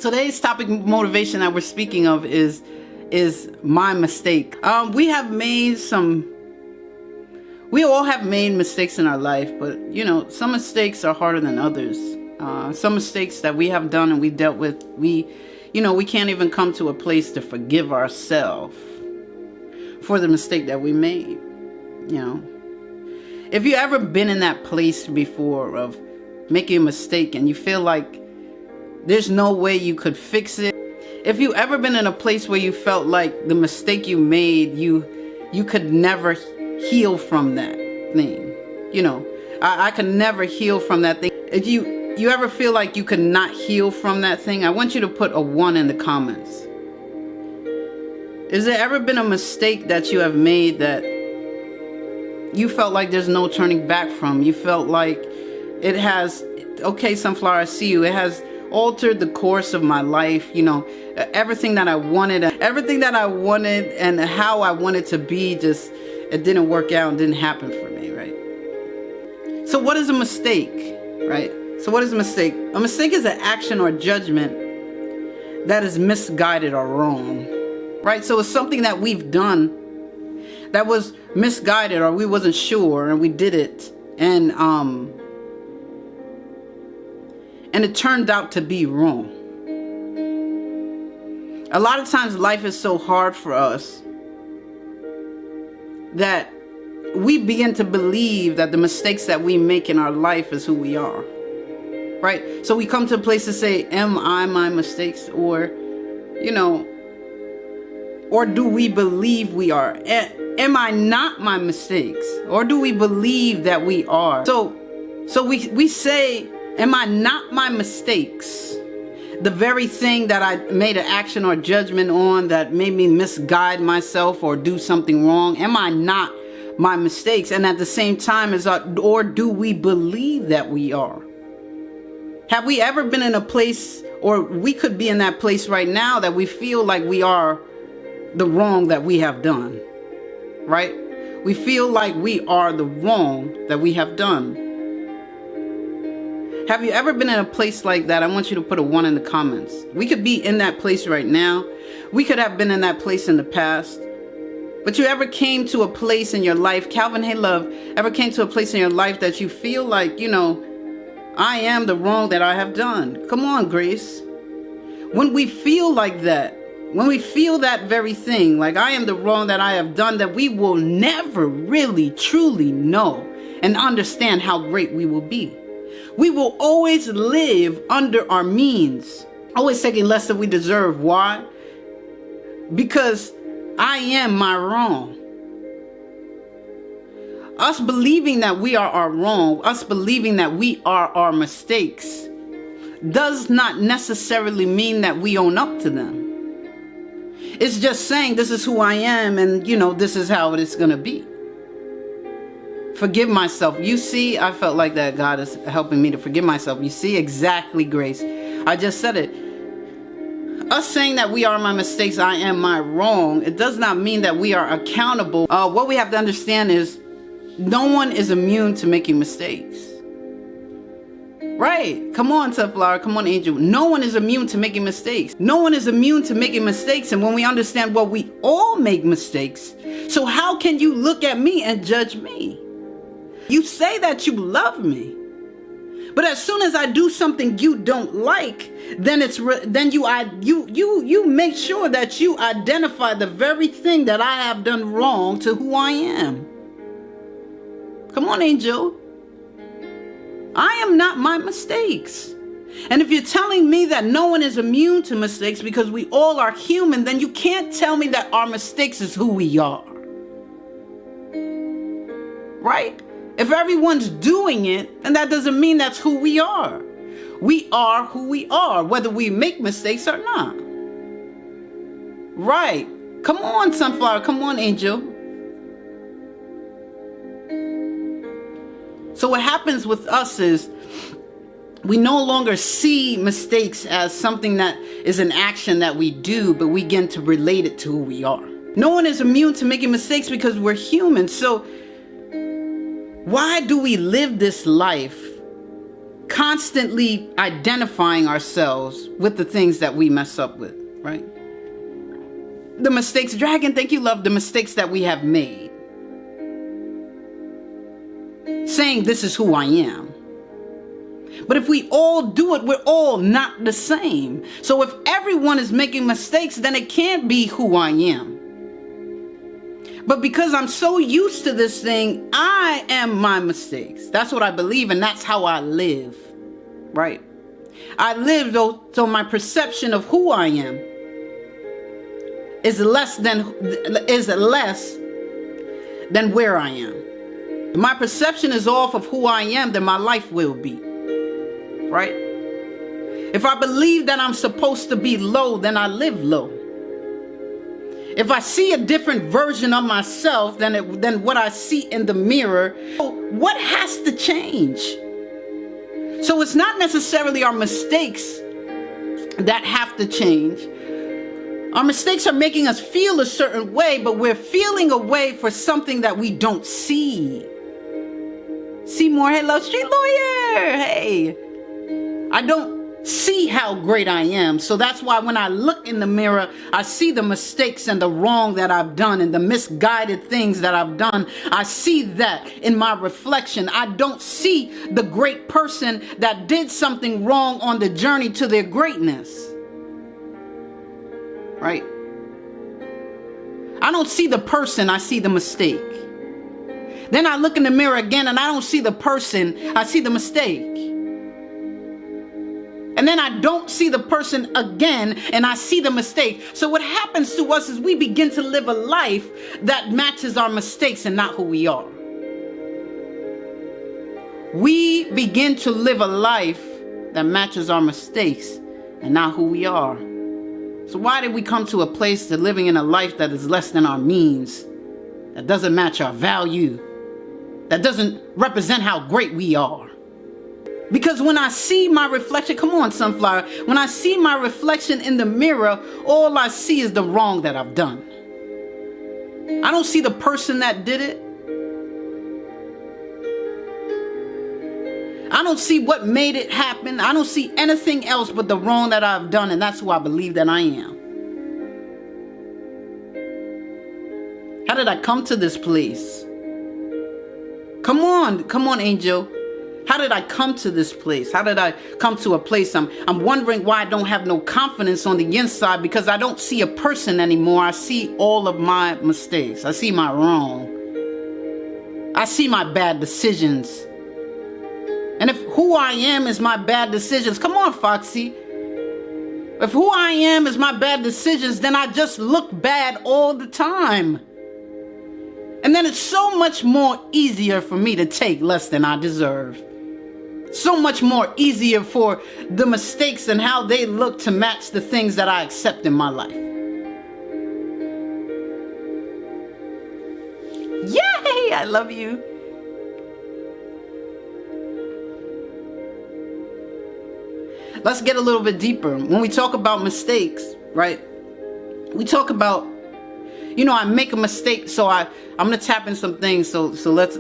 Today's topic motivation that we're speaking of is my mistake. We all have made mistakes in our life, but some mistakes are harder than others. Some mistakes that we have done and we dealt with, we can't even come to a place to forgive ourselves for the mistake that we made. If you ever been in that place before of making a mistake and you feel like there's no way you could fix it. If you ever been in a place where you felt like the mistake you made, you could never heal from that thing. I could never heal from that thing. If you ever feel like you could not heal from that thing, I want you to put a 1 in the comments. Is there ever been a mistake that you have made that you felt like there's no turning back from? You felt like it has, okay, Sunflower, I see you. It has altered the course of my life. Everything that I wanted and how I wanted to be, it didn't work out and didn't happen for me, right? So what is a mistake, right? So what is a mistake? A mistake is an action or judgment that is misguided or wrong, right? So it's something that we've done that was misguided, or we wasn't sure and we did it, and it turned out to be wrong. A lot of times life is so hard for us that we begin to believe that the mistakes that we make in our life is who we are, right? So we come to a place to say, am I my mistakes? Or do we believe we are? Am I not my mistakes? Or do we believe that we are? So we say, am I not my mistakes? The very thing that I made an action or judgment on that made me misguide myself or do something wrong. Am I not my mistakes? And at the same time, or do we believe that we are? Have we ever been in a place, or we could be in that place right now, that we feel like we are the wrong that we have done, right? We feel like we are the wrong that we have done. Have you ever been in a place like that? I want you to put a 1 in the comments. We could be in that place right now. We could have been in that place in the past. But you ever came to a place in your life, Calvin Hey Love, ever came to a place in your life that you feel like, I am the wrong that I have done? Come on, Grace. When we feel like that, when we feel that very thing, like I am the wrong that I have done, that we will never really truly know and understand how great we will be. We will always live under our means, always taking less than we deserve. Why? Because I am my wrong. Us believing that we are our wrong, us believing that we are our mistakes, does not necessarily mean that we own up to them. It's just saying this is who I am, and this is how it is going to be. Forgive myself. You see, I felt like that God is helping me to forgive myself. You see, exactly, Grace. I just said it. Us saying that we are my mistakes, I am my wrong, it does not mean that we are accountable. What we have to understand is no one is immune to making mistakes. Right. Come on, Sunflower. Come on, Angel. No one is immune to making mistakes. No one is immune to making mistakes. And when we understand, well, we all make mistakes. So how can you look at me and judge me? You say that you love me, but as soon as I do something you don't like, then you make sure that you identify the very thing that I have done wrong to who I am. Come on, Angel. I am not my mistakes. And if you're telling me that no one is immune to mistakes because we all are human, then you can't tell me that our mistakes is who we are. Right? If everyone's doing it, then that doesn't mean that's who we are. We are who we are, whether we make mistakes or not. Right. Come on, Sunflower. Come on, Angel. So what happens with us is we no longer see mistakes as something that is an action that we do, but we begin to relate it to who we are. No one is immune to making mistakes because we're human. So why do we live this life constantly identifying ourselves with the things that we mess up with, right? The mistakes, Dragon, thank you, love, the mistakes that we have made. Saying this is who I am. But if we all do it, we're all not the same. So if everyone is making mistakes, then it can't be who I am. But because I'm so used to this thing, I am my mistakes. That's what I believe, and that's how I live, right? I live, though, so my perception of who I am is less than where I am. If my perception is off of who I am, then my life will be, right? If I believe that I'm supposed to be low, then I live low. If I see a different version of myself than what I see in the mirror, what has to change? So it's not necessarily our mistakes that have to change. Our mistakes are making us feel a certain way, but we're feeling a way for something that we don't see. Seymour, hello, street lawyer. Hey, I don't see how great I am. So that's why when I look in the mirror, I see the mistakes and the wrong that I've done and the misguided things that I've done. I see that in my reflection. I don't see the great person that did something wrong on the journey to their greatness. Right? I don't see the person, I see the mistake. Then I look in the mirror again and I don't see the person, I see the mistake. And then I don't see the person again and I see the mistake. So what happens to us is we begin to live a life that matches our mistakes and not who we are. We begin to live a life that matches our mistakes and not who we are. So why did we come to a place to living in a life that is less than our means, that doesn't match our value, that doesn't represent how great we are? Because when I see my reflection, come on, Sunflower, when I see my reflection in the mirror, all I see is the wrong that I've done. I don't see the person that did it. I don't see what made it happen. I don't see anything else but the wrong that I've done, and that's who I believe that I am. How did I come to this place? Come on, Angel. How did I come to this place? How did I come to a place? I'm wondering why I don't have no confidence on the inside, because I don't see a person anymore. I see all of my mistakes. I see my wrong. I see my bad decisions. And if who I am is my bad decisions, come on, Foxy. If who I am is my bad decisions, then I just look bad all the time. And then it's so much more easier for me to take less than I deserve. So much more easier for the mistakes and how they look to match the things that I accept in my life. Yay! I love you. Let's get a little bit deeper. When we talk about mistakes, right? We talk about, I make a mistake, so I'm gonna tap in some things. So let's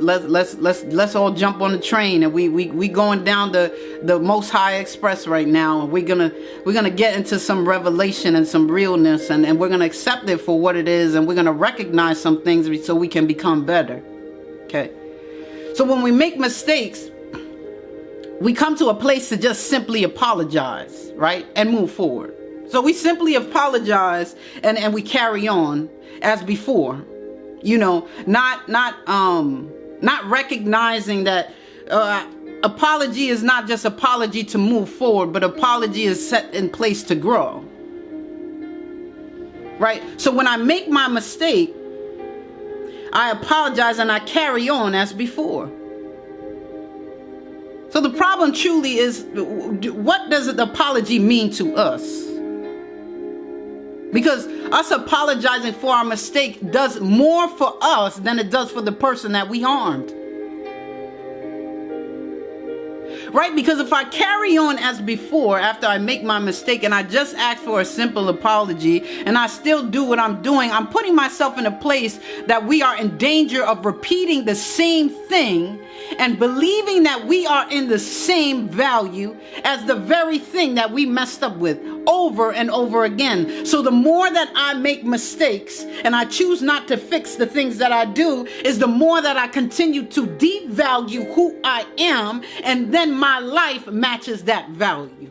all jump on the train, and we going down the Most High Express right now, and we're gonna get into some revelation and some realness, and we're gonna accept it for what it is, and we're gonna recognize some things so we can become better. Okay. So when we make mistakes, we come to a place to just simply apologize, right? And move forward. So we simply apologize and we carry on as before. Not recognizing that apology is not just apology to move forward, but apology is set in place to grow. Right? So when I make my mistake, I apologize and I carry on as before. So the problem truly is, what does an apology mean to us? Because us apologizing for our mistake does more for us than it does for the person that we harmed. Right? Because if I carry on as before after I make my mistake and I just ask for a simple apology and I still do what I'm doing, I'm putting myself in a place that we are in danger of repeating the same thing and believing that we are in the same value as the very thing that we messed up with over and over again. So the more that I make mistakes and I choose not to fix the things that I do, is the more that I continue to devalue who I am, and then my life matches that value.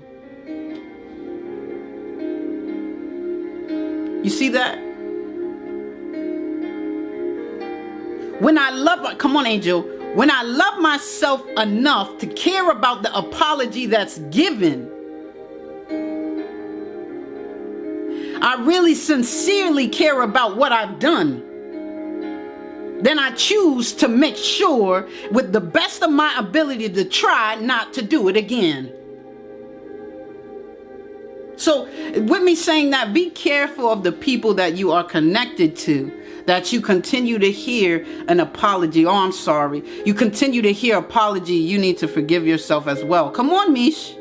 You see that? When I love, come on, Angel, when I love myself enough to care about the apology that's given, I really sincerely care about what I've done, then I choose to make sure with the best of my ability to try not to do it again. So with me saying that, be careful of the people that you are connected to, that you continue to hear an apology. Oh, I'm sorry. You continue to hear apology. You need to forgive yourself as well. Come on, Mish.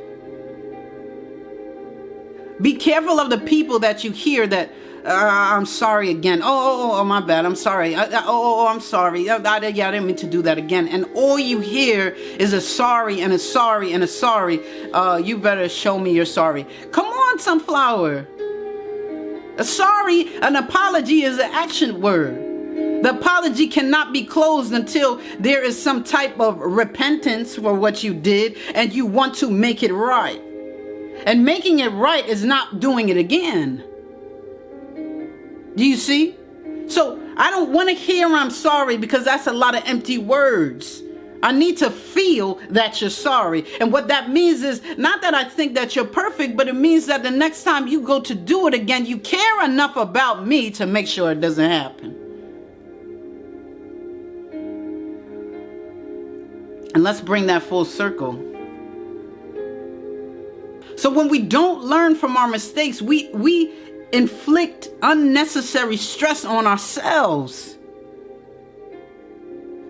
Be careful of the people that you hear that, I'm sorry again. Oh, my bad. I'm sorry. I'm sorry. I didn't mean to do that again. And all you hear is a sorry and a sorry and a sorry. You better show me you're sorry. Come on, Sunflower. A sorry, an apology is an action word. The apology cannot be closed until there is some type of repentance for what you did and you want to make it right. And making it right is not doing it again. Do you see? So I don't want to hear I'm sorry, because that's a lot of empty words. I need to feel that you're sorry. And what that means is not that I think that you're perfect, but it means that the next time you go to do it again, you care enough about me to make sure it doesn't happen. And let's bring that full circle. So when we don't learn from our mistakes, we inflict unnecessary stress on ourselves.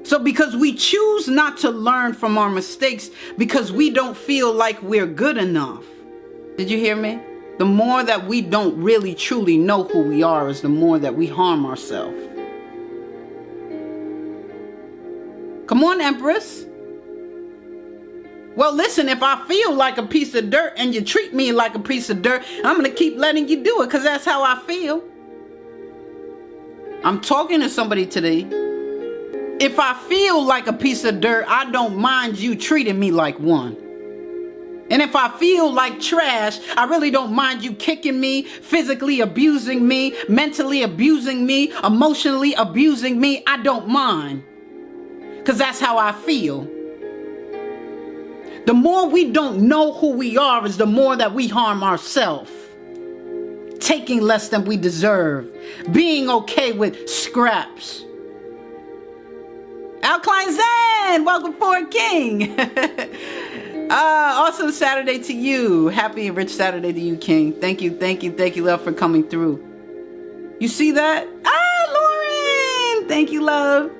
So because we choose not to learn from our mistakes because we don't feel like we're good enough. Did you hear me? The more that we don't really truly know who we are is the more that we harm ourselves. Come on, Empress. Well, listen, if I feel like a piece of dirt and you treat me like a piece of dirt, I'm going to keep letting you do it because that's how I feel. I'm talking to somebody today. If I feel like a piece of dirt, I don't mind you treating me like one. And if I feel like trash, I really don't mind you kicking me, physically abusing me, mentally abusing me, emotionally abusing me. I don't mind. Because that's how I feel. The more we don't know who we are is the more that we harm ourselves. Taking less than we deserve. Being okay with scraps. Alkaline Zen, welcome for King. Awesome Saturday to you. Happy and rich Saturday to you, King. Thank you, love, for coming through. You see that? Lauren, thank you, love.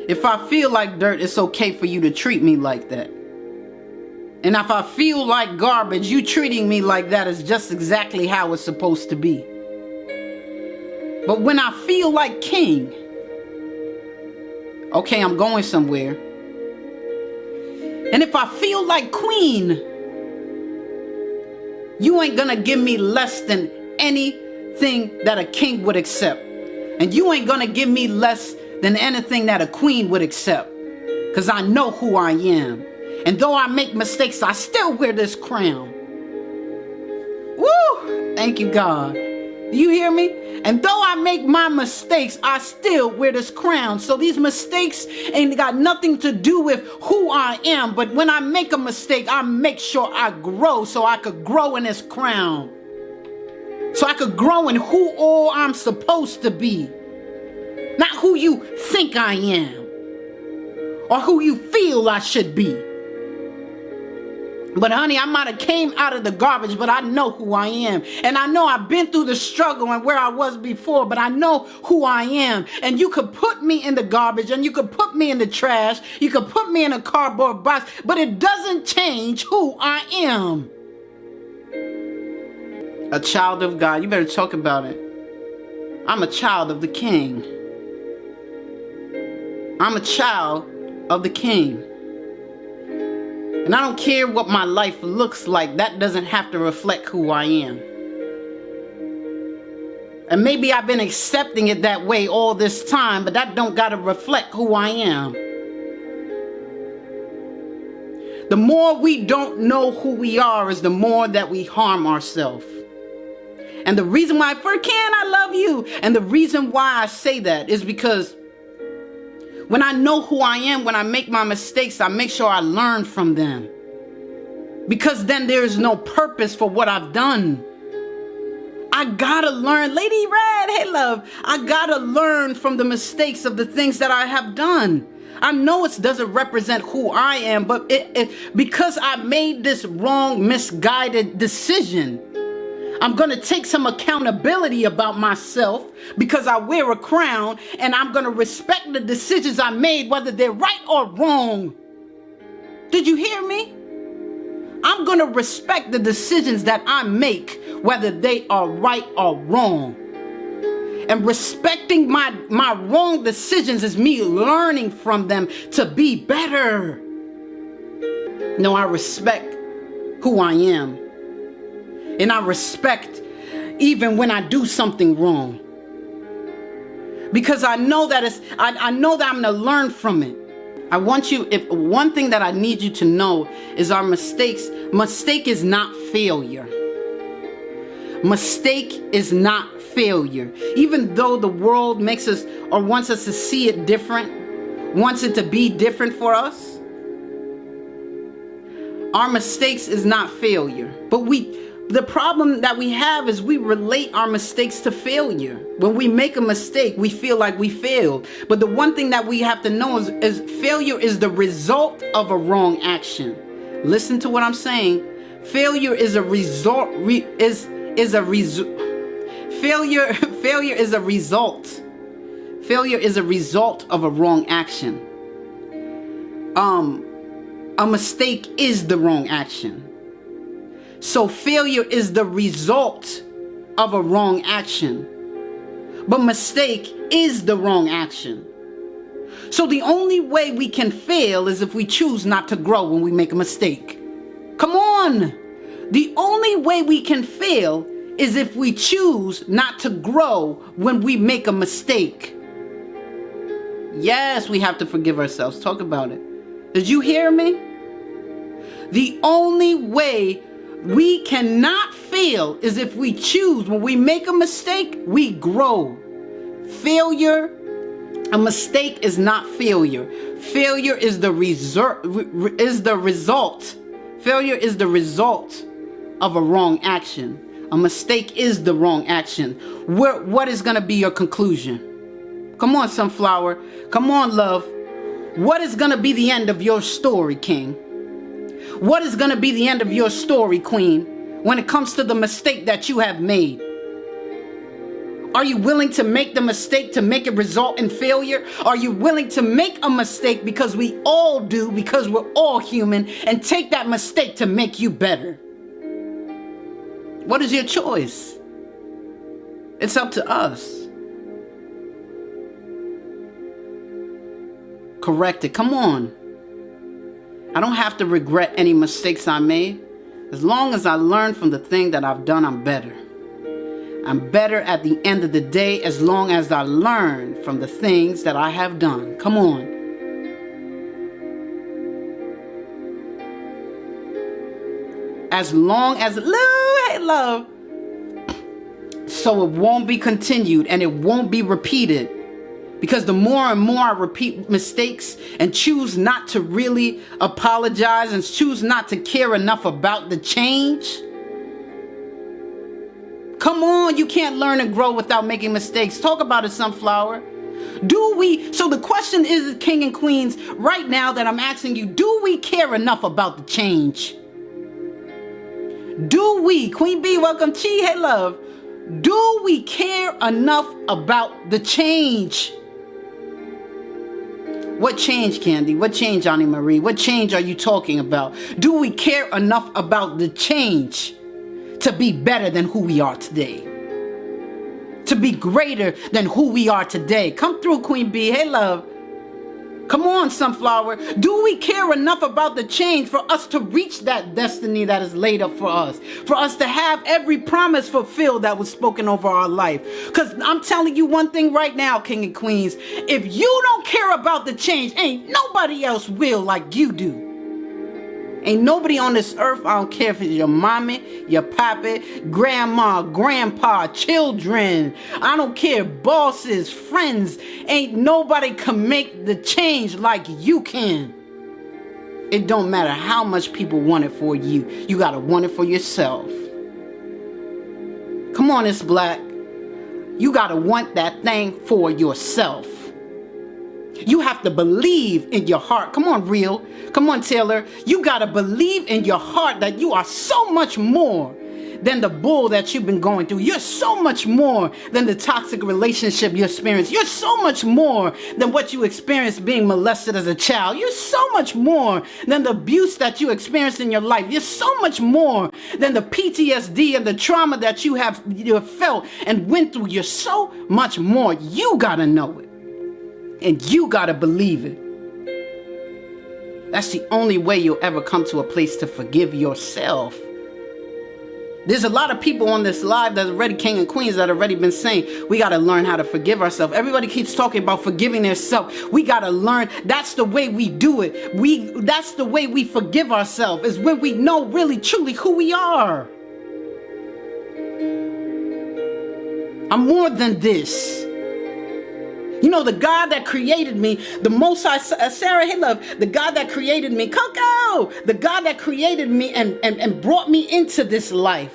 If I feel like dirt, it's okay for you to treat me like that. And if I feel like garbage, you treating me like that is just exactly how it's supposed to be. But when I feel like king, okay, I'm going somewhere. And if I feel like queen, you ain't gonna give me less than anything that a king would accept. And you ain't gonna give me less than anything that a queen would accept. Because I know who I am. And though I make mistakes, I still wear this crown. Woo! Thank you, God. Do you hear me? And though I make my mistakes, I still wear this crown. So these mistakes ain't got nothing to do with who I am. But when I make a mistake, I make sure I grow so I could grow in this crown. So I could grow in who all I'm supposed to be. Not who you think I am. Or who you feel I should be. But honey, I might have came out of the garbage, but I know who I am. And I know I've been through the struggle and where I was before, but I know who I am. And you could put me in the garbage and you could put me in the trash. You could put me in a cardboard box, but it doesn't change who I am. A child of God. You better talk about it. I'm a child of the King. I'm a child of the King. And I don't care what my life looks like. That doesn't have to reflect who I am. And maybe I've been accepting it that way all this time, but that don't gotta reflect who I am. The more we don't know who we are is the more that we harm ourselves. And the reason why, for Ken, I love you. And the reason why I say that is because when I know who I am, when I make my mistakes, I make sure I learn from them. Because then there is no purpose for what I've done. I gotta learn. Lady Red, hey love. I gotta learn from the mistakes of the things that I have done. I know it doesn't represent who I am, but because I made this wrong, misguided decision, I'm going to take some accountability about myself because I wear a crown, and I'm going to respect the decisions I made, whether they're right or wrong. Did you hear me? I'm going to respect the decisions that I make, whether they are right or wrong. And respecting my wrong decisions is me learning from them to be better. No, I respect who I am. And I respect even when I do something wrong. Because I know that I know that I'm going to learn from it. I want you, if one thing that I need you to know is our mistakes. Mistake is not failure. Mistake is not failure. Even though the world makes us or wants us to see it different, wants it to be different for us, our mistakes is not failure. But the problem that we have is we relate our mistakes to failure. When we make a mistake, we feel like we failed. But the one thing that we have to know is failure is the result of a wrong action. Listen to what I'm saying. Failure is a result. Failure is a result. Failure is a result of a wrong action. A mistake is the wrong action. So failure is the result of a wrong action. But mistake is the wrong action. So the only way we can fail is if we choose not to grow when we make a mistake. Come on! The only way we can fail is if we choose not to grow when we make a mistake. Yes, we have to forgive ourselves. Talk about it. Did you hear me? The only way we cannot fail is if we choose, when we make a mistake, we grow. Failure, a mistake is not failure. Failure is the result. Failure is the result of a wrong action. A mistake is the wrong action. What is going to be your conclusion? Come on, Sunflower. Come on, love. What is going to be the end of your story, King? What is going to be the end of your story, Queen, when it comes to the mistake that you have made? Are you willing to make the mistake to make it result in failure? Are you willing to make a mistake because we all do, because we're all human, and take that mistake to make you better? What is your choice? It's up to us. Correct it. Come on. I don't have to regret any mistakes I made. As long as I learn from the thing that I've done, I'm better. I'm better at the end of the day as long as I learn from the things that I have done. Come on. As long as, hey love, so it won't be continued and it won't be repeated. Because the more and more I repeat mistakes and choose not to really apologize and choose not to care enough about the change. Come on, you can't learn and grow without making mistakes. Talk about it, Sunflower. So the question is, King and Queens, right now that I'm asking you, do we care enough about the change? Do we, Queen Bee, welcome, Chi, hey love. Do we care enough about the change? What change, Candy? What change, Annie Marie? What change are you talking about? Do we care enough about the change to be better than who we are today? To be greater than who we are today? Come through, Queen Bee. Hey, love. Come on, Sunflower. Do we care enough about the change for us to reach that destiny that is laid up for us? For us to have every promise fulfilled that was spoken over our life? Because I'm telling you one thing right now, King and Queens. If you don't care about the change, ain't nobody else will like you do. Ain't nobody on this earth, I don't care if it's your mommy, your pappy, grandma, grandpa, children. I don't care, bosses, friends. Ain't nobody can make the change like you can. It don't matter how much people want it for you. You gotta want it for yourself. Come on, it's Black. You gotta want that thing for yourself. You have to believe in your heart. Come on, Real. Come on, Taylor. You got to believe in your heart that you are so much more than the bull that you've been going through. You're so much more than the toxic relationship you experienced. You're so much more than what you experienced being molested as a child. You're so much more than the abuse that you experienced in your life. You're so much more than the PTSD and the trauma that you have felt and went through. You're so much more. You got to know it. And you gotta believe it. That's the only way you'll ever come to a place to forgive yourself. There's a lot of people on this live that are already King and Queens that already been saying, we gotta learn how to forgive ourselves. Everybody keeps talking about forgiving themselves. We gotta learn, that's the way we do it. That's the way we forgive ourselves, is when we know really truly who we are. I'm more than this. You know, the God that created me, the Most High, Sarah, hey love, the God that created me, Coco, the God that created me and brought me into this life,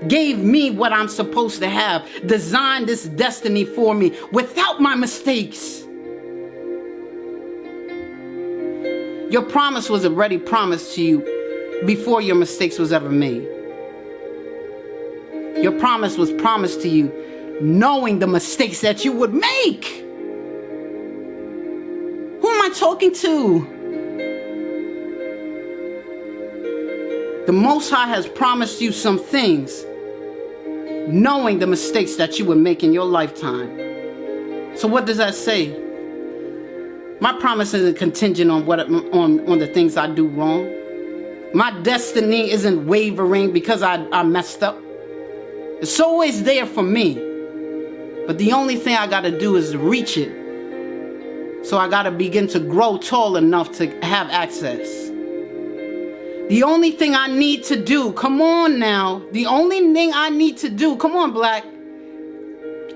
gave me what I'm supposed to have, designed this destiny for me without my mistakes. Your promise was already promised to you before your mistakes was ever made. Your promise was promised to you knowing the mistakes that you would make. Who am I talking to? The Most High has promised you some things, knowing the mistakes that you would make in your lifetime. So what does that say? My promise isn't contingent on on the things I do wrong. My destiny isn't wavering because I messed up. It's always there for me. But the only thing I got to do is reach it. So I got to begin to grow tall enough to have access. The only thing I need to do, come on now, the only thing I need to do, come on, Black,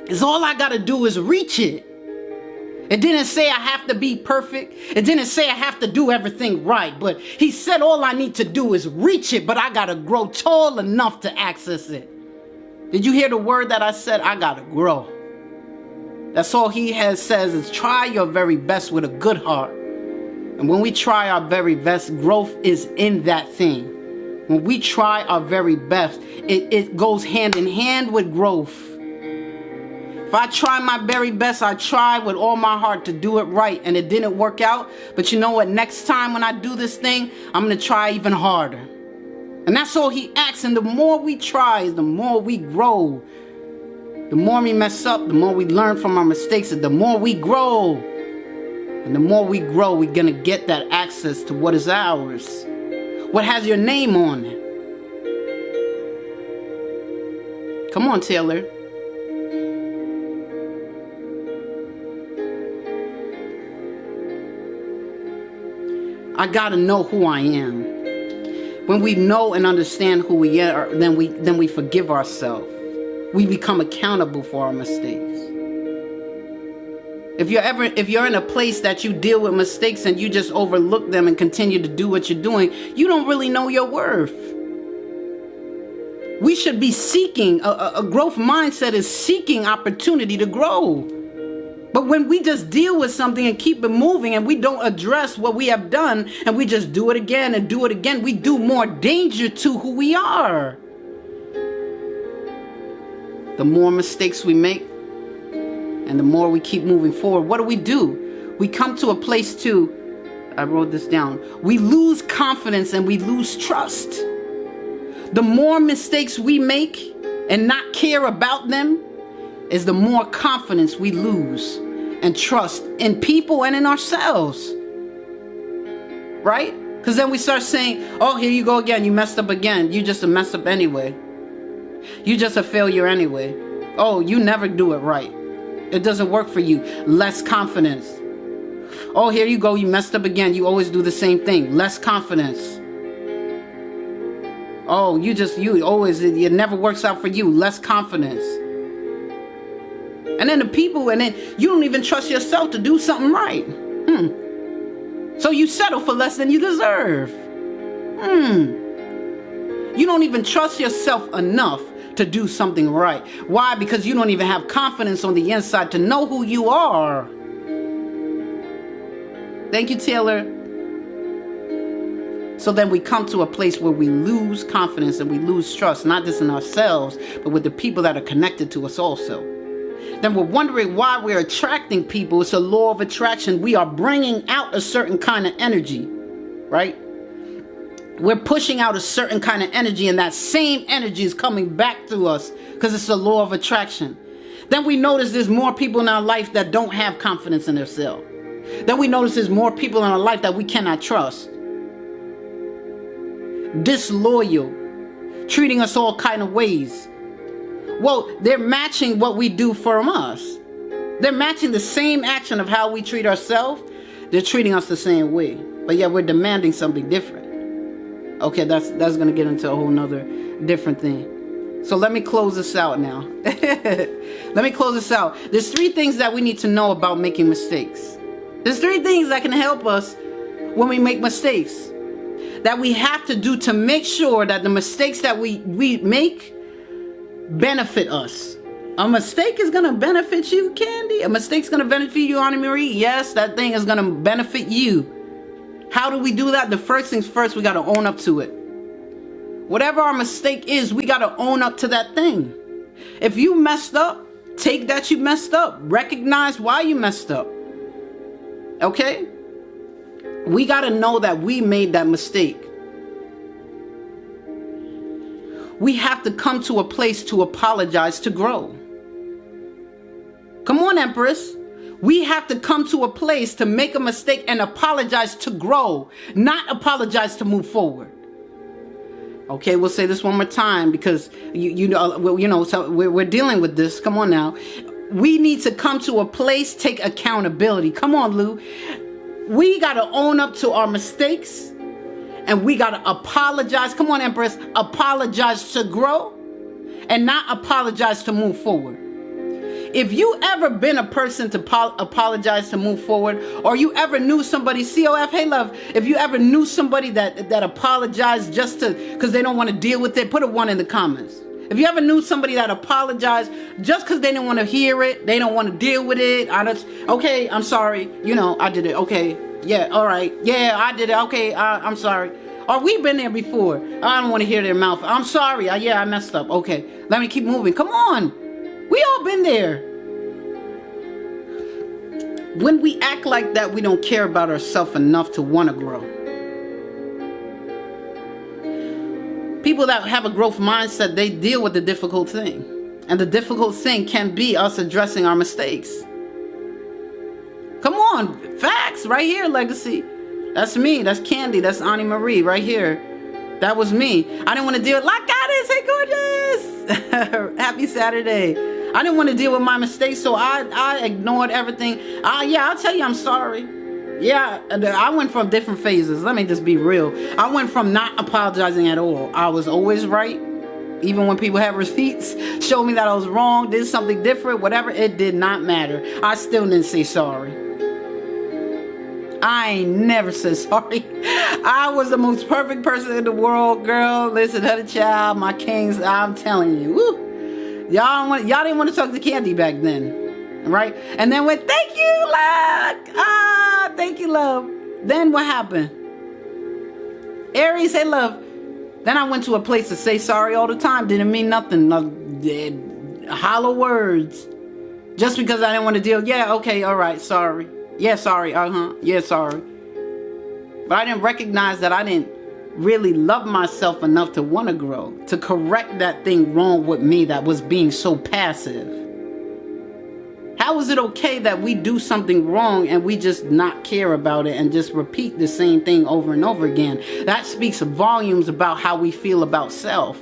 is all I got to do is reach it. It didn't say I have to be perfect. It didn't say I have to do everything right. But he said all I need to do is reach it, but I got to grow tall enough to access it. Did you hear the word that I said? I got to grow. That's all he says is try your very best with a good heart. And when we try our very best, growth is in that thing. When we try our very best, it goes hand in hand with growth. If I try my very best, I try with all my heart to do it right, and it didn't work out. But you know what? Next time when I do this thing, I'm going to try even harder. And that's all he asks. And the more we try, the more we grow. The more we mess up, the more we learn from our mistakes, and the more we grow. And the more we grow, we're going to get that access to what is ours. What has your name on it? Come on, Taylor. I got to know who I am. When we know and understand who we are, then we forgive ourselves. We become accountable for our mistakes. If you're in a place that you deal with mistakes and you just overlook them and continue to do what you're doing, you don't really know your worth. We should be seeking, a growth mindset is seeking opportunity to grow. But when we just deal with something and keep it moving and we don't address what we have done and we just do it again and do it again, we do more danger to who we are. The more mistakes we make and the more we keep moving forward, what do? We come to a place I wrote this down. We lose confidence and we lose trust. The more mistakes we make and not care about them is the more confidence we lose and trust in people and in ourselves. Right? Because then we start saying, oh, here you go again. You messed up again. You just a mess up anyway. You just a failure anyway. Oh, you never do it right. It doesn't work for you. Less confidence. Oh, here you go. You messed up again. You always do the same thing. Less confidence. Oh, it never works out for you. Less confidence. And then the people, and then you don't even trust yourself to do something right. So you settle for less than you deserve. You don't even trust yourself enough to do something right. Why? Because you don't even have confidence on the inside to know who you are. Thank you, Taylor. So then we come to a place where we lose confidence and we lose trust, not just in ourselves, but with the people that are connected to us also. Then we're wondering why we're attracting people. It's a law of attraction. We are bringing out a certain kind of energy, right? We're pushing out a certain kind of energy, and that same energy is coming back to us because it's a law of attraction. Then we notice there's more people in our life that don't have confidence in themselves. Then we notice there's more people in our life that we cannot trust. Disloyal, treating us all kind of ways. Well, they're matching what we do from us. They're matching the same action of how we treat ourselves. They're treating us the same way. But yet we're demanding something different. Okay, that's going to get into a whole nother different thing. So let me close this out now. Let me close this out. There's 3 things that we need to know about making mistakes. There's 3 things that can help us when we make mistakes. That we have to do to make sure that the mistakes that we make benefit us. A mistake is going to benefit you, Candy. A mistake's going to benefit you, Anna Marie. Yes, that thing is going to benefit you. How do we do that? The first things first, we got to own up to it. Whatever our mistake is, we got to own up to that thing. If you messed up, take that you messed up. Recognize why you messed up. Okay? We got to know that we made that mistake. We have to come to a place to apologize to grow. Come on, Empress. We have to come to a place to make a mistake and apologize to grow, not apologize to move forward. Okay, we'll say this one more time because so we're dealing with this. Come on now. We need to come to a place, take accountability. Come on, Lou. We got to own up to our mistakes and we got to apologize. Come on, Empress. Apologize to grow and not apologize to move forward. If you ever been a person to apologize to move forward, or you ever knew somebody, COF, hey love, if you ever knew somebody that apologized just because they don't want to deal with it, put a 1 in the comments. If you ever knew somebody that apologized just because they didn't want to hear it, they don't want to deal with it, okay, I'm sorry, I did it, okay, yeah, all right, yeah, I did it, okay, I'm sorry. Or we've been there before. I don't want to hear their mouth. I'm sorry, yeah, I messed up, okay, let me keep moving. Come on. We all been there. When we act like that, we don't care about ourselves enough to want to grow. People that have a growth mindset, they deal with the difficult thing. And the difficult thing can be us addressing our mistakes. Come on, facts right here, Legacy. That's me, that's Candy, that's Annie Marie right here. That was me. I didn't want to deal with, like Goddess, hey gorgeous. Happy Saturday. I didn't want to deal with my mistakes, so I ignored everything. I'll tell you I'm sorry. Yeah, I went from different phases. Let me just be real. I went from not apologizing at all. I was always right. Even when people had receipts, showed me that I was wrong, did something different, whatever, it did not matter. I still didn't say sorry. I ain't never said sorry. I was the most perfect person in the world, girl. Listen, honey child, my kings, I'm telling you. Woo. Y'all didn't want to talk to Candy back then, right? And then went, thank you, love. Thank you, love. Then what happened? Aries, hey, love. Then I went to a place to say sorry all the time. Didn't mean nothing. Hollow words. Just because I didn't want to deal. Yeah, okay, all right, sorry. Yeah, sorry, yeah, sorry. But I didn't recognize that I didn't really love myself enough to want to grow, to correct that thing wrong with me that was being so passive. How is it okay that we do something wrong and we just not care about it and just repeat the same thing over and over again? That speaks volumes about how we feel about self.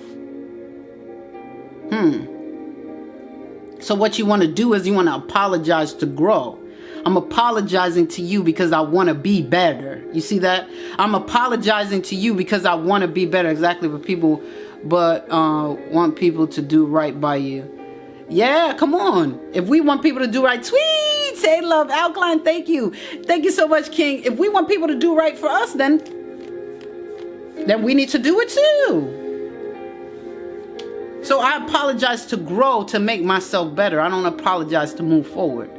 So what you want to do is you want to apologize to grow. I'm apologizing to you because I want to be better. You see that? I'm apologizing to you because I want to be better. Exactly what people, but want people to do right by you. Yeah, come on. If we want people to do right, tweets, hey love, Alkaline, thank you. Thank you so much, King. If we want people to do right for us, then we need to do it too. So I apologize to grow, to make myself better. I don't apologize to move forward.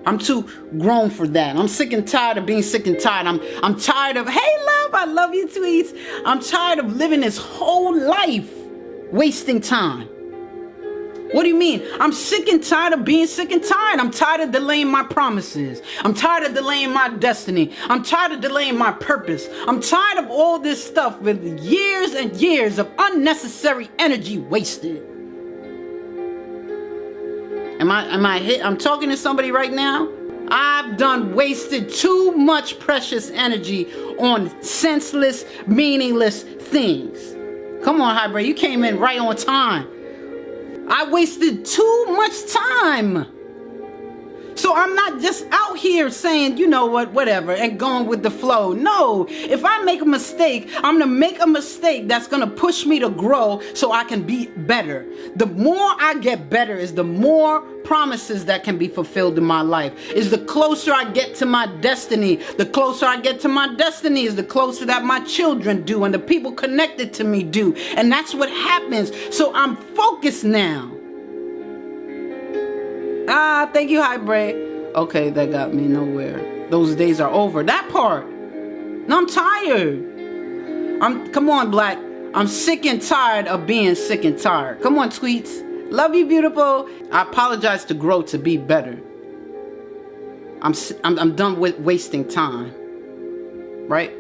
I'm too grown for that. I'm sick and tired of being sick and tired. I'm tired of, hey love, I love you tweets. I'm tired of living this whole life wasting time. What do you mean? I'm sick and tired of being sick and tired. I'm tired of delaying my promises. I'm tired of delaying my destiny. I'm tired of delaying my purpose. I'm tired of all this stuff with years and years of unnecessary energy wasted. I'm talking to somebody right now. I've wasted too much precious energy on senseless, meaningless things. Come on, Hybrid, you came in right on time. I wasted too much time. So I'm not just out here saying, you know what, whatever, and going with the flow. No, if I make a mistake, I'm going to make a mistake that's going to push me to grow so I can be better. The more I get better is the more promises that can be fulfilled in my life. Is the closer I get to my destiny. The closer I get to my destiny is the closer that my children do and the people connected to me do. And that's what happens. So I'm focused now. Thank you, Hybrid. Okay, that got me nowhere. Those days are over. That part. No, I'm tired. Come on, Black. I'm sick and tired of being sick and tired. Come on, tweets. Love you, beautiful. I apologize to grow, to be better. I'm done with wasting time. Right?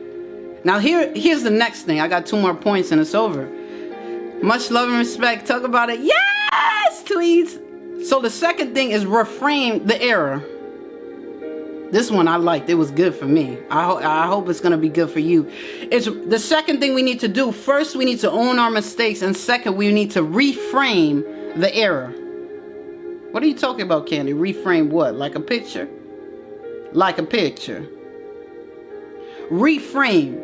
Now here's the next thing. I got 2 more points and it's over. Much love and respect. Talk about it. Yes, tweets. So the second thing is reframe the error. This one I liked. It was good for me. I hope it's going to be good for you. It's the second thing we need to do. First, we need to own our mistakes. And second, we need to reframe the error. What are you talking about, Candy? Reframe what? Like a picture? Like a picture. Reframe.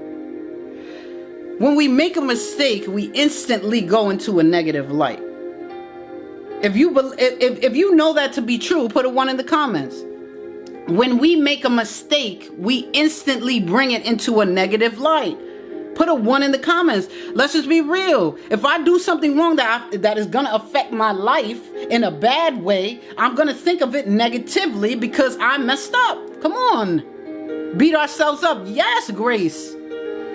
When we make a mistake, we instantly go into a negative light. If you know that to be true, put a 1 in the comments. When we make a mistake, we instantly bring it into a negative light. Put a 1 in the comments. Let's just be real. If I do something wrong that is going to affect my life in a bad way, I'm going to think of it negatively because I messed up. Come on. Beat ourselves up. Yes, Grace.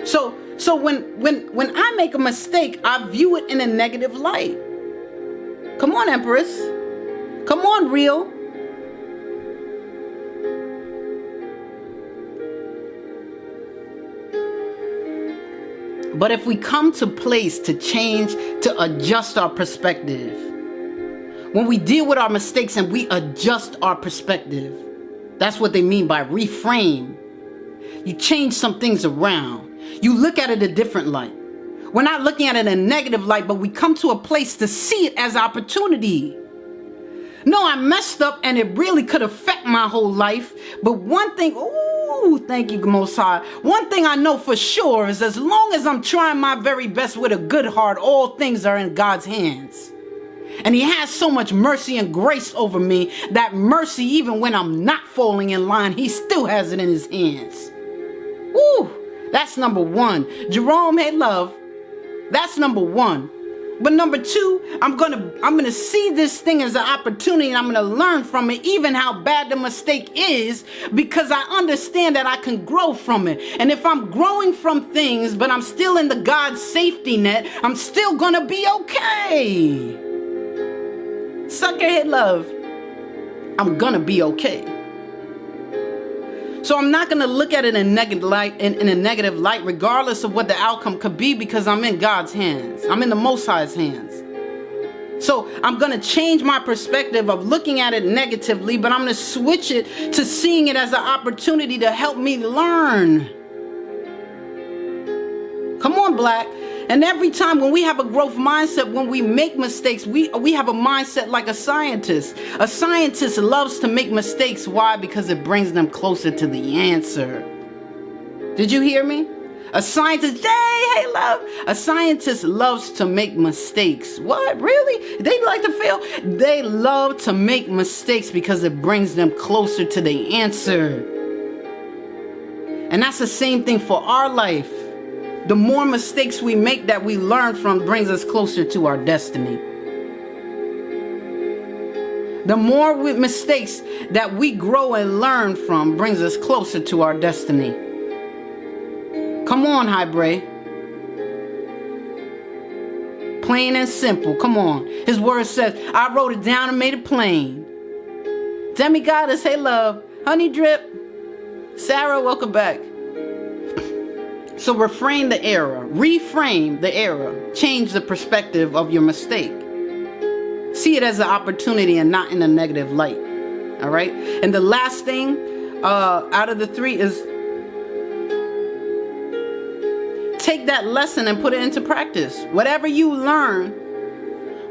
So when I make a mistake, I view it in a negative light. Come on, Empress. Come on, Real. But if we come to place to change, to adjust our perspective, when we deal with our mistakes and we adjust our perspective, that's what they mean by reframe. You change some things around. You look at it a different light. We're not looking at it in a negative light, but we come to a place to see it as opportunity. No, I messed up and it really could affect my whole life. But one thing, ooh, thank you, Most High. One thing I know for sure is as long as I'm trying my very best with a good heart, all things are in God's hands. And He has so much mercy and grace over me, that mercy, even when I'm not falling in line, He still has it in His hands. Woo, that's number 1. Jerome, hey love. That's number 1. But number 2, I'm gonna see this thing as an opportunity, and I'm gonna learn from it, even how bad the mistake is, because I understand that I can grow from it. And if I'm growing from things, but I'm still in the God's safety net, I'm still gonna be okay. Suckerhead love. I'm gonna be okay. So I'm not going to look at it in a negative light, regardless of what the outcome could be, because I'm in God's hands. I'm in the Most High's hands. So I'm going to change my perspective of looking at it negatively, but I'm going to switch it to seeing it as an opportunity to help me learn. Come on, Black. And every time when we have a growth mindset, when we make mistakes, we have a mindset like a scientist. A scientist loves to make mistakes. Why? Because it brings them closer to the answer. Did you hear me? A scientist, hey, love. A scientist loves to make mistakes. What? Really? They like to fail? They love to make mistakes because it brings them closer to the answer. And that's the same thing for our life. The more mistakes we make that we learn from brings us closer to our destiny. The more mistakes that we grow and learn from brings us closer to our destiny. Come on, Hybrid. Plain and simple. Come on. His word says, I wrote it down and made it plain. Demi-Goddess, hey love. Honey Drip. Sarah, welcome back. So reframe the error. Reframe the error. Change the perspective of your mistake. See it as an opportunity and not in a negative light. All right? And the last thing out of the three is take that lesson and put it into practice. Whatever you learn,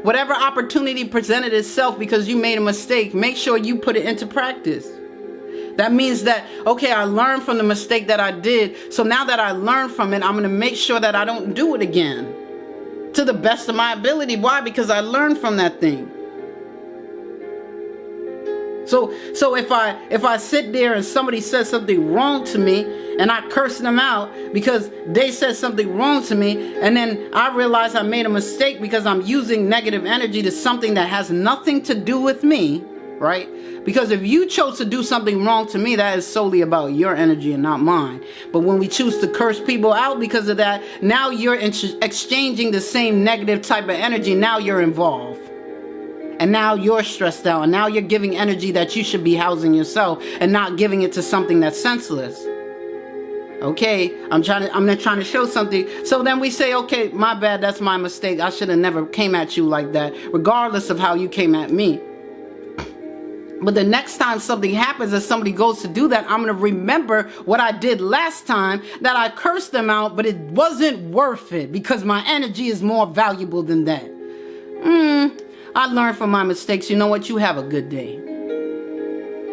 whatever opportunity presented itself because you made a mistake, make sure you put it into practice. That means that, okay, I learned from the mistake that I did. So now that I learned from it, I'm going to make sure that I don't do it again to the best of my ability. Why? Because I learned from that thing. So if I sit there and somebody says something wrong to me and I curse them out because they said something wrong to me, and then I realize I made a mistake because I'm using negative energy to something that has nothing to do with me, right? Because if you chose to do something wrong to me, that is solely about your energy and not mine. But when we choose to curse people out because of that, now you're exchanging the same negative type of energy. Now you're involved. And now you're stressed out, and now you're giving energy that you should be housing yourself and not giving it to something that's senseless. Okay, I'm not trying to show something. So then we say, okay, my bad, that's my mistake. I should have never came at you like that, regardless of how you came at me. But the next time something happens and somebody goes to do that, I'm going to remember what I did last time, that I cursed them out, but it wasn't worth it because my energy is more valuable than that. I learned from my mistakes. You know what? You have a good day.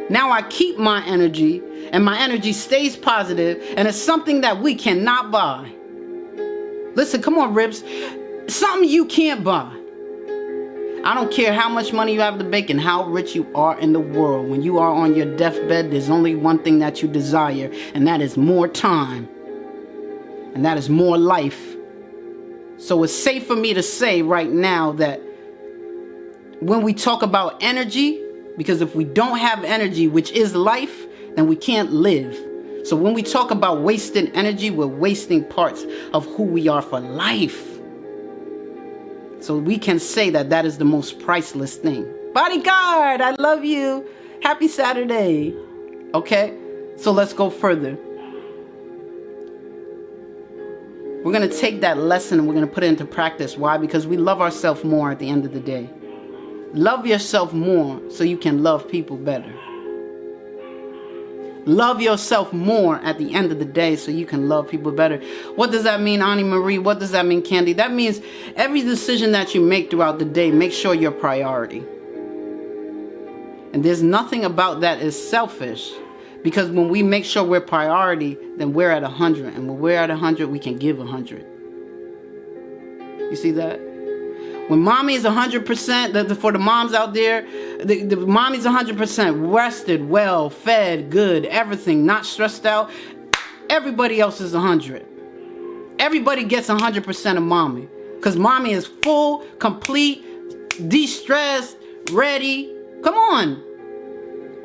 Now I keep my energy, and my energy stays positive, and it's something that we cannot buy. Listen, come on, Ribs. Something you can't buy. I don't care how much money you have in the bank and how rich you are in the world. When you are on your deathbed, there's only one thing that you desire, and that is more time. And that is more life. So it's safe for me to say right now that when we talk about energy, because if we don't have energy, which is life, then we can't live. So when we talk about wasting energy, we're wasting parts of who we are for life. So we can say that that is the most priceless thing. Bodyguard, I love you. Happy Saturday. Okay, so let's go further. We're going to take that lesson and we're going to put it into practice. Why? Because we love ourselves more at the end of the day. Love yourself more so you can love people better. Love yourself more at the end of the day so you can love people better. What does that mean, Annie Marie? What does that mean, Candy? That means every decision that you make throughout the day, make sure you're priority. And there's nothing about that is selfish, because when we make sure we're priority, then we're at 100. And when we're at 100, we can give 100. You see that? When mommy is 100%, for the moms out there, the mommy's 100% rested, well, fed, good, everything, not stressed out. Everybody else is 100. Everybody gets 100% of mommy. Because mommy is full, complete, de-stressed, ready. Come on.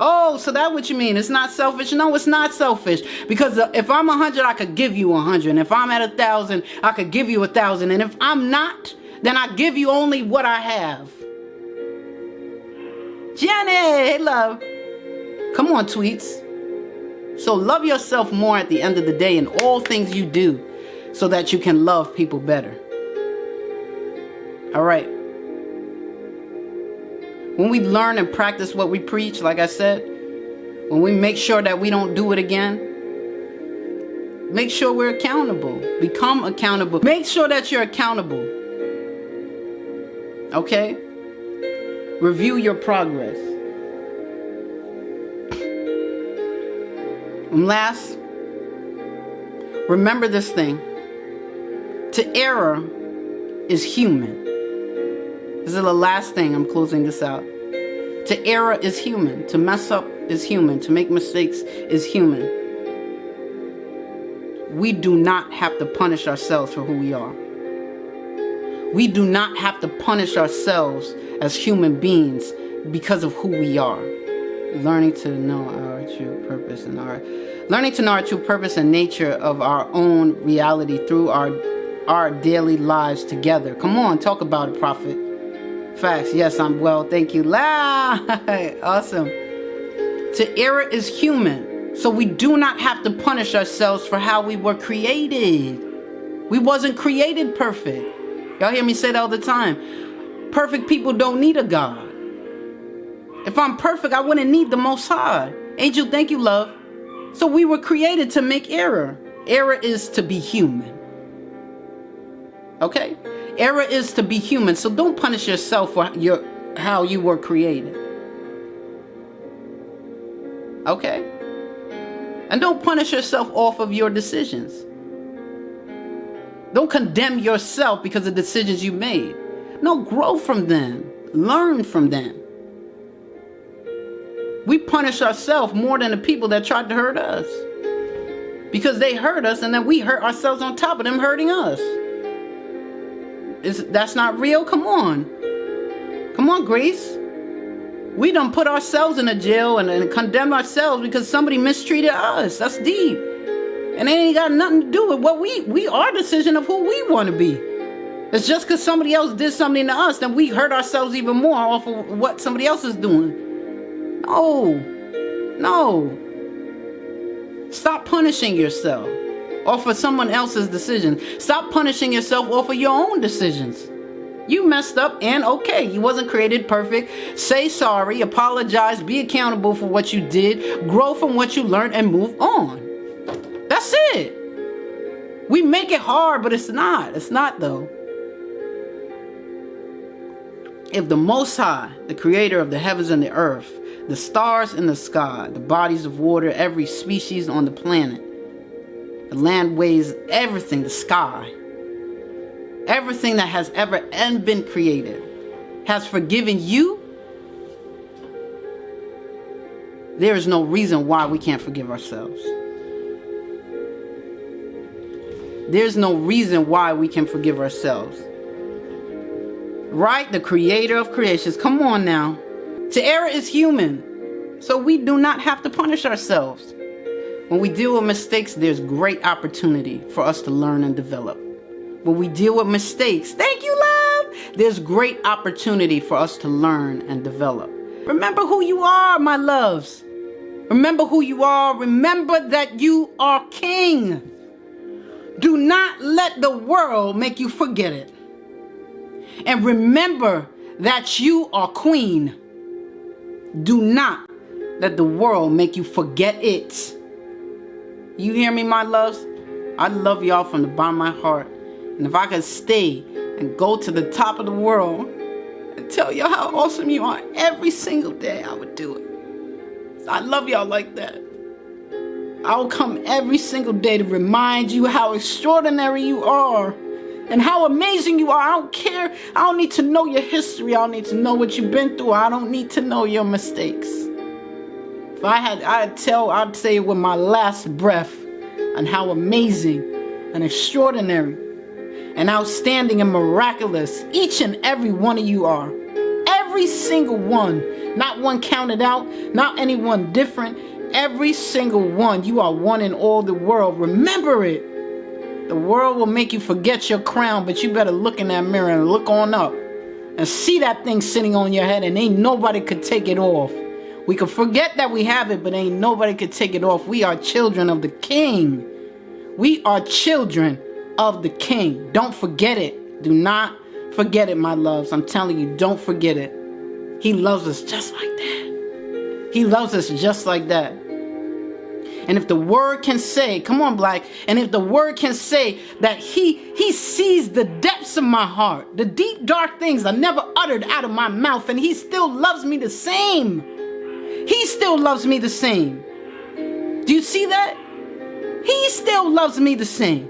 Oh, so that's what you mean. It's not selfish? No, it's not selfish. Because if I'm 100, I could give you 100. And if I'm at 1,000, I could give you 1,000. And if I'm not, then I give you only what I have. Jenny, hey love. Come on, tweets. So love yourself more at the end of the day in all things you do so that you can love people better. All right. when we learn and practice what we preach, like I said, when we make sure that we don't do it again, make sure we're accountable. Become accountable. Make sure that you're accountable. Okay? Review your progress. And last, remember this thing. To err is human. This is the last thing. I'm closing this out. To err is human. To mess up is human. To make mistakes is human. We do not have to punish ourselves for who we are. We do not have to punish ourselves as human beings because of who we are. Learning to know our true purpose and nature of our own reality through our daily lives together. Come on, talk about it, Prophet. Facts. Yes, I'm well. Thank you. Awesome. To err is human. So we do not have to punish ourselves for how we were created. We wasn't created perfect. Y'all hear me say that all the time. Perfect people don't need a God. If I'm perfect, I wouldn't need the Most High. Angel, thank you, love. So we were created to make error. Error is to be human. Okay? Error is to be human. So don't punish yourself for how you were created. Okay? And don't punish yourself off of your decisions. Don't condemn yourself because of decisions you made. No, grow from them. Learn from them. We punish ourselves more than the people that tried to hurt us. Because they hurt us and then we hurt ourselves on top of them hurting us. That's not real? Come on. Come on, Grace. We done put ourselves in a jail and condemned ourselves because somebody mistreated us. That's deep. And it ain't got nothing to do with what we our decision of who we want to be. It's just because somebody else did something to us, then we hurt ourselves even more off of what somebody else is doing. No. Stop punishing yourself off of someone else's decision. Stop punishing yourself off of your own decisions. You messed up and okay, you wasn't created perfect. Say sorry, apologize, be accountable for what you did, grow from what you learned and move on. That's it. We make it hard, but it's not. It's not though. If the Most High, the creator of the heavens and the earth, the stars in the sky, the bodies of water, every species on the planet, the land, waves, everything, the sky, everything that has ever been created has forgiven you, there is no reason why we can't forgive ourselves. There's no reason why we can forgive ourselves. Right? The creator of creations. Come on now. To err is human. So we do not have to punish ourselves. When we deal with mistakes, there's great opportunity for us to learn and develop. When we deal with mistakes, thank you, love, there's great opportunity for us to learn and develop. Remember who you are, my loves. Remember who you are. Remember that you are king. Do not let the world make you forget it. And remember that you are queen. Do not let the world make you forget it. You hear me, my loves? I love y'all from the bottom of my heart. And if I could stay and go to the top of the world and tell y'all how awesome you are every single day, I would do it. I love y'all like that. I will come every single day to remind you how extraordinary you are and how amazing you are. I don't care. I don't need to know your history. I don't need to know what you've been through. I don't need to know your mistakes. If I had, I'd say with my last breath and how amazing and extraordinary and outstanding and miraculous each and every one of you are. Every single one. Not one counted out, not anyone different. Every single one. You are one in all the world. Remember it. The world will make you forget your crown, but you better look in that mirror and look on up and see that thing sitting on your head, and ain't nobody could take it off. We could forget that we have it, but ain't nobody could take it off. We are children of the King. We are children of the King. Don't forget it. Do not forget it, my loves. I'm telling you, don't forget it. He loves us just like that. He loves us just like that. And if the word can say, come on, Black, and if the word can say that he sees the depths of my heart, the deep, dark things I never uttered out of my mouth, and he still loves me the same. He still loves me the same. Do you see that? He still loves me the same.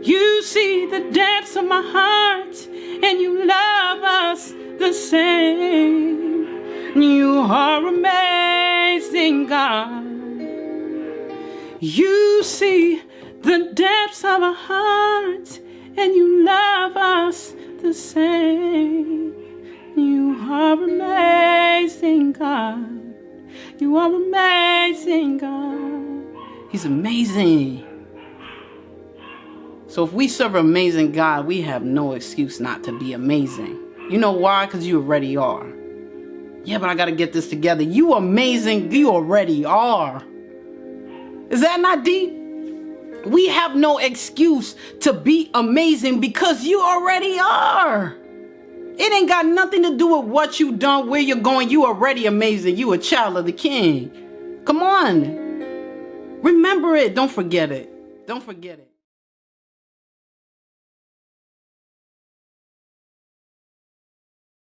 You see the depths of my heart, and you love us the same. You are amazing, God. You see the depths of our heart, and you love us the same. You are amazing, God. You are amazing, God. He's amazing. So if we serve an amazing God, we have no excuse not to be amazing. You know why? Because you already are. Yeah, but I got to get this together. You amazing. You already are. Is that not deep? We have no excuse to be amazing because you already are. It ain't got nothing to do with what you done, where you're going. You already amazing. You a child of the King. Come on. Remember it. Don't forget it. Don't forget it.